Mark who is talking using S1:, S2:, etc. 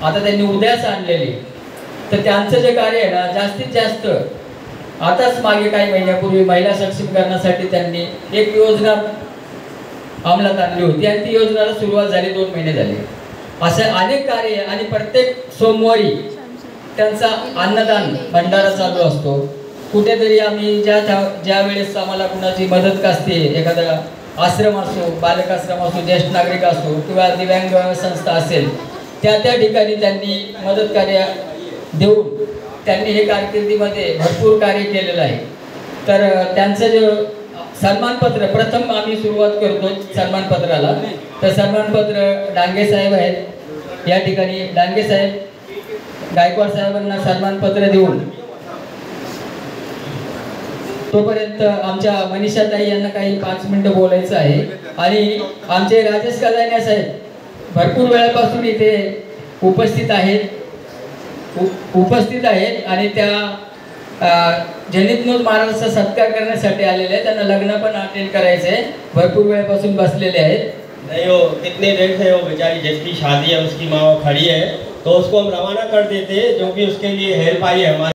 S1: आता त्यांनी उद्याच आणलेली, तर त्यांचं जे कार्य आहे ना जास्तीत जास्त आताच मागे काही महिन्यापूर्वी महिला सक्षमीकरणासाठी त्यांनी एक योजना अंमलात आणली होती आणि ती योजनेला सुरुवात झाली 2 महिने झाले. असे अनेक कार्य आणि प्रत्येक सोमवारी त्यांचा अन्नदान भंडारा चालू असतो. कुठेतरी आम्ही ज्या वेळेस आम्हाला कुणाची मदत असते, एखादा आश्रम असो, बालकाश्रम असो, ज्येष्ठ नागरिक असो किंवा दिव्यांग संस्था असेल, त्या ठिकाणी त्यांनी मदत कार्य देऊन त्यांनी हे कारकिर्दीमध्ये भरपूर कार्य केलेलं आहे. तर त्यांचं जे सन्मानपत्र प्रथम आम्ही सुरुवात करतो सन्मानपत्राला. तर सन्मानपत्र डांगे साहेब आहेत, या ठिकाणी डांगे साहेब गायकवाड साहेबांना सन्मानपत्र देऊन तोपर्यंत आमच्या मनीषाताई यांना काही 5 मिनिटं बोलायचं आहे. आणि आमचे राजेश कदानिया साहेब भरपूर वेळापासून इथे उपस्थित आहेत आणि त्या जनितनूर महाराजांचा सत्कार करण्यासाठी आलेले आहेत. त्यांना लग्न पण अटेंड करायचं आहे, भरपूर वेळापासून बसलेले आहेत.
S2: नहीं वो कितने दिन से वो बेचारी जिसकी शादी है उसकी माँ खड़ी है, तो उसको हम रवाना कर देते जो कि उसके लिए हेल्प आई है हमारे